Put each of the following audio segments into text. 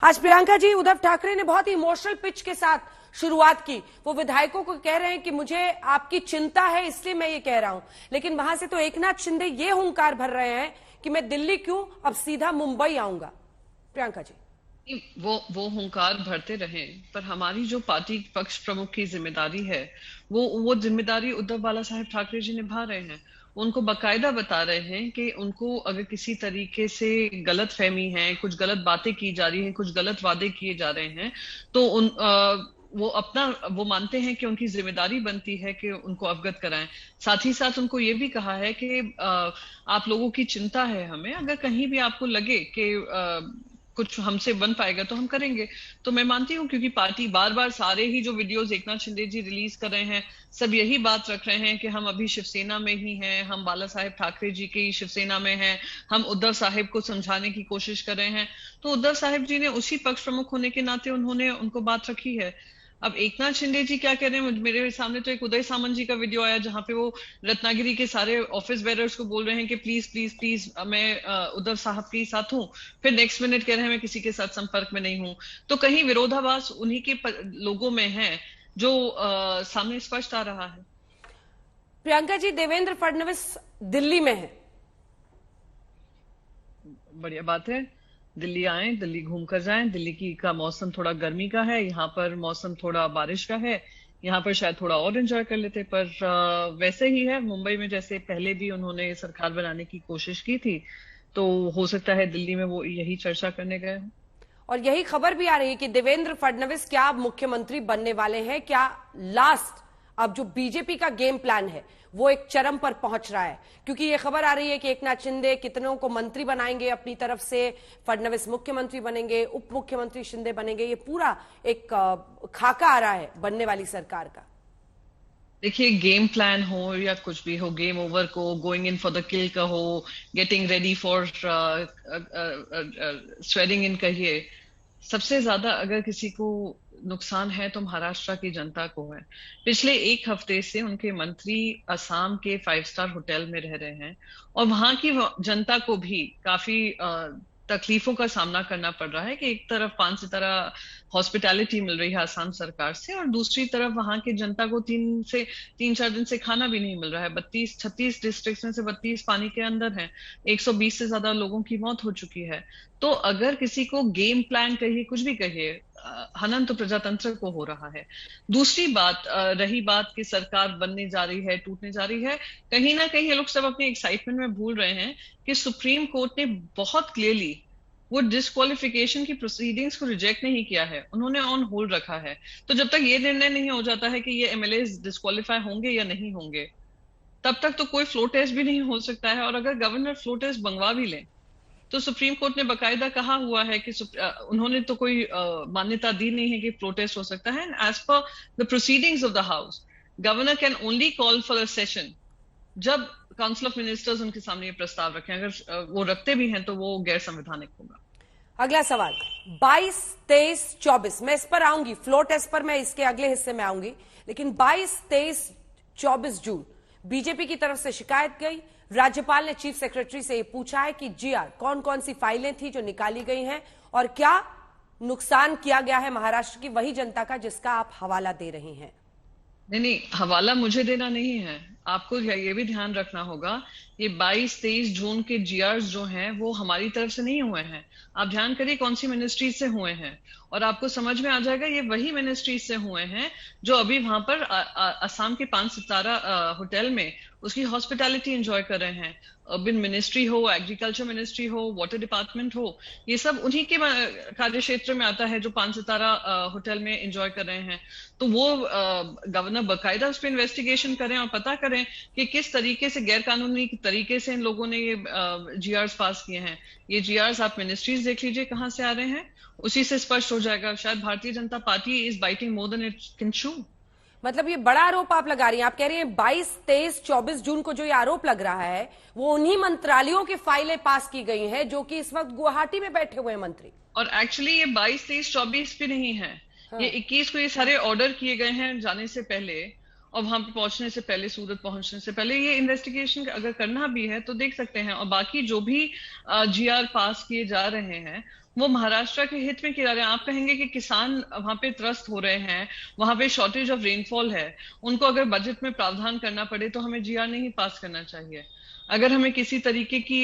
आज प्रियंका जी, उद्धव ठाकरे ने बहुत ही इमोशनल पिच के साथ शुरुआत की। वो विधायकों को कह रहे हैं कि मुझे आपकी चिंता है इसलिए मैं ये कह रहा हूं, लेकिन वहां से तो एकनाथ शिंदे ये हुंकार भर रहे हैं कि मैं दिल्ली क्यों, अब सीधा मुंबई आऊंगा। प्रियंका जी, वो हुंकार भरते रहे, पर हमारी जो पार्टी पक्ष प्रमुख की जिम्मेदारी है वो जिम्मेदारी उद्धव बाला साहेब ठाकरे जी निभा रहे हैं। उनको बकायदा बता रहे हैं कि उनको अगर किसी तरीके से गलत फहमी है, कुछ गलत बातें की जा रही हैं, कुछ गलत वादे किए जा रहे हैं, तो वो मानते हैं कि उनकी जिम्मेदारी बनती है कि उनको अवगत कराएं। साथ ही साथ उनको ये भी कहा है कि आप लोगों की चिंता है हमें, अगर कहीं भी आपको लगे कि कुछ हमसे बन पाएगा तो हम करेंगे। तो मैं मानती हूँ, क्योंकि पार्टी बार बार सारे ही जो वीडियोस एकनाथ शिंदे जी रिलीज कर रहे हैं, सब यही बात रख रहे हैं कि हम अभी शिवसेना में ही हैं, हम बाला साहेब ठाकरे जी की शिवसेना में हैं, हम उद्धव साहेब को समझाने की कोशिश कर रहे हैं। तो उद्धव साहेब जी ने उसी पक्ष प्रमुख होने के नाते उन्होंने उनको बात रखी है। अब एकनाथ शिंदे जी क्या कह रहे हैं, मेरे सामने तो एक उदय सामंत जी का वीडियो आया जहां पे वो रत्नागिरी के सारे ऑफिस बेरर्स को बोल रहे हैं कि प्लीज प्लीज प्लीज मैं उद्धव साहब के साथ हूं, फिर नेक्स्ट मिनट कह रहे हैं मैं किसी के साथ संपर्क में नहीं हूं। तो कहीं विरोधाभास उन्हीं के लोगों में है जो सामने स्पष्ट आ रहा है। प्रियंका जी, देवेंद्र फडणवीस दिल्ली में है। बढ़िया बात है, दिल्ली आए, दिल्ली घूम कर जाएं। दिल्ली का मौसम थोड़ा गर्मी का है, यहाँ पर मौसम थोड़ा बारिश का है, यहाँ पर शायद थोड़ा और एंजॉय कर लेते। पर वैसे ही है मुंबई में, जैसे पहले भी उन्होंने सरकार बनाने की कोशिश की थी, तो हो सकता है दिल्ली में वो यही चर्चा करने गए हों। और यही खबर भी आ रही है कि देवेंद्र फडणवीस क्या अब मुख्यमंत्री बनने वाले हैं। क्या लास्ट अब जो बीजेपी का गेम प्लान है वो एक चरम पर पहुंच रहा है, क्योंकि ये खबर आ रही है कि एकनाथ शिंदे कितनों को मंत्री बनाएंगे अपनी तरफ से, फडणवीस मुख्यमंत्री बनेंगे, उप मुख्यमंत्री शिंदे बनेंगे। ये पूरा एक खाका आ रहा है बनने वाली सरकार का। देखिए, गेम प्लान हो या कुछ भी हो, गेम ओवर को गोइंग इन फॉर द किल का हो, गेटिंग रेडी फॉर स्वेडिंग इन कहिए, सबसे ज्यादा अगर किसी को नुकसान है तो महाराष्ट्र की जनता को है। पिछले एक हफ्ते से उनके मंत्री असम के 5 स्टार होटल में रह रहे हैं और वहां की जनता को भी काफी तकलीफों का सामना करना पड़ रहा है कि एक तरफ 5 सितारा हॉस्पिटैलिटी मिल रही है आसाम सरकार से, और दूसरी तरफ वहां की जनता को 3 4 दिन से खाना भी नहीं मिल रहा है। 36 डिस्ट्रिक्ट में से 32 पानी के अंदर हैं, 120 से ज्यादा लोगों की मौत हो चुकी है। तो अगर किसी को गेम प्लान कहिए, कुछ भी कहिए, हनन तो प्रजातंत्र को हो रहा है। दूसरी बात, रही बात कि सरकार बनने जा रही है, टूटने जा रही है, कहीं ना कहीं ये लोग सब अपने एक्साइटमेंट में भूल रहे हैं कि सुप्रीम कोर्ट ने बहुत क्लियरली वो डिस्क्वालिफिकेशन की प्रोसीडिंग्स को रिजेक्ट नहीं किया है, उन्होंने ऑन होल्ड रखा है। तो जब तक ये निर्णय नहीं हो जाता है कि ये एमएलए डिस्क्वालीफाई होंगे या नहीं होंगे, तब तक तो कोई फ्लो टेस्ट भी नहीं हो सकता है। और अगर गवर्नर फ्लो टेस्ट मंगवा भी लें तो सुप्रीम कोर्ट ने बकायदा कहा हुआ है कि उन्होंने तो कोई मान्यता दी नहीं है कि प्रोटेस्ट हो सकता है। As per the proceedings of the house, governor can only call for a session जब काउंसिल ऑफ मिनिस्टर्स उनके सामने ये प्रस्ताव रखें। अगर वो रखते भी हैं तो वो गैर संवैधानिक होगा। अगला सवाल, 22, 23, 24, मैं इस पर आऊंगी, फ्लो टेस्ट पर मैं इसके अगले हिस्से में आऊंगी, लेकिन 22, 23, 24 जून बीजेपी की तरफ से शिकायत गई। राज्यपाल ने चीफ सेक्रेटरी से ये पूछा है कि जीआर कौन कौन सी फाइलें थी जो निकाली गई हैं और क्या नुकसान किया गया है महाराष्ट्र की वही जनता का जिसका आप हवाला दे रही हैं। नहीं, हवाला मुझे देना नहीं है, आपको ये भी ध्यान रखना होगा, ये 22-23 जून के जीआर्स जो हैं वो हमारी तरफ से नहीं हुए हैं। आप ध्यान करिए कौन सी मिनिस्ट्री से हुए हैं और आपको समझ में आ जाएगा ये वही मिनिस्ट्री से हुए हैं जो अभी वहां पर असम के 5 सितारा होटल में उसकी हॉस्पिटैलिटी एंजॉय कर रहे हैं। अर्बन मिनिस्ट्री हो, एग्रीकल्चर मिनिस्ट्री हो, वाटर डिपार्टमेंट हो, ये सब उन्हीं के कार्य क्षेत्र में आता है जो 5 सितारा होटल में एंजॉय कर रहे हैं। तो वो गवर्नर बकायदा उस पर इन्वेस्टिगेशन करें और पता करें कि किस तरीके से गैर कानूनी तरीके से इन लोगों ने ये जीआर्स पास किए हैं। ये जीआर्स आप मिनिस्ट्रीज देख लीजिए कहां से आ रहे हैं, उसी से स्पष्ट हो जाएगा। शायद Bharatiya Janata party is biting more than it can चू। मतलब ये बड़ा आरोप आप लगा रही हैं, आप कह रही हैं 22, 23, 24 जून को जो ये आरोप लग रहा है वो उन्हीं मंत्रालयों की फाइलें पास की गई हैं जो कि इस वक्त गुवाहाटी में बैठे हुए हैं मंत्री। और एक्चुअली ये 22, 23, 24 भी नहीं है, हाँ। ये 21 को ये सारे ऑर्डर किए गए हैं जाने से पहले और वहां पे पहुंचने से पहले, सूरत पहुंचने से पहले। ये इन्वेस्टिगेशन अगर करना भी है तो देख सकते हैं। और बाकी जो भी जीआर पास किए जा रहे हैं वो महाराष्ट्र के हित में किया रहे हैं। आप कहेंगे कि किसान वहां पे त्रस्त हो रहे हैं, वहां पे शॉर्टेज ऑफ रेनफॉल है, उनको अगर बजट में प्रावधान करना पड़े तो हमें जीआर नहीं पास करना चाहिए। अगर हमें किसी तरीके की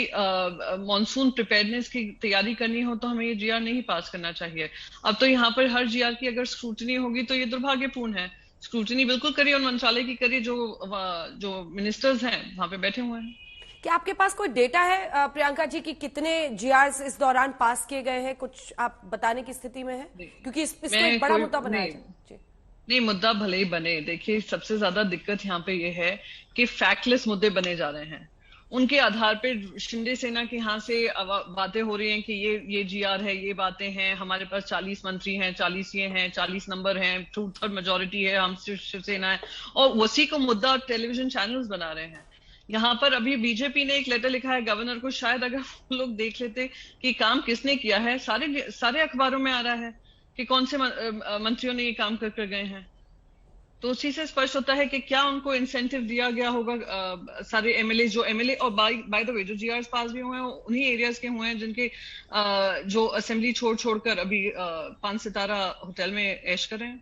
मॉनसून प्रिपेयरनेस की तैयारी करनी हो तो हमें ये जीआर नहीं पास करना चाहिए। अब तो यहाँ पर हर जीआर की अगर स्क्रूटनी होगी तो ये दुर्भाग्यपूर्ण है। स्क्रूटनी बिल्कुल करिए और मंत्रालय की करिए, जो मिनिस्टर्स हैं वहां पे बैठे हुए हैं। क्या आपके पास कोई डेटा है प्रियंका जी कि कितने जीआरस इस दौरान पास किए गए हैं? कुछ आप बताने की स्थिति में है, क्योंकि इसको एक बड़ा मुद्दा बनाया जाए। जी नहीं, मुद्दा भले ही बने। देखिए, सबसे ज्यादा दिक्कत यहाँ पे ये है कि फैक्टलेस मुद्दे बने जा रहे हैं। उनके आधार पे शिंदे सेना के यहाँ से बातें हो रही हैं कि ये जीआर है, ये बातें हैं, हमारे पास 40 मंत्री हैं, 40 ये हैं, 40 नंबर हैं, 2/3 मेजोरिटी है, हम शिवसेना है, और उसी को मुद्दा टेलीविजन चैनल्स बना रहे हैं। यहाँ पर अभी बीजेपी ने एक लेटर लिखा है गवर्नर को, शायद अगर वो लोग देख लेते कि काम किसने किया है, सारे सारे अखबारों में आ रहा है कि कौन से मंत्रियों ने ये काम कर कर गए हैं। तो उसी से स्पष्ट होता है कि क्या उनको इंसेंटिव दिया गया होगा। सारे एमएलए और बाय द वे जो जीआरएस पास भी हुए हैं उन्हीं एरियाज के हुए हैं जिनके जो असेंबली छोड़ छोड़कर अभी 5 सितारा होटल में ऐश कर रहे हैं।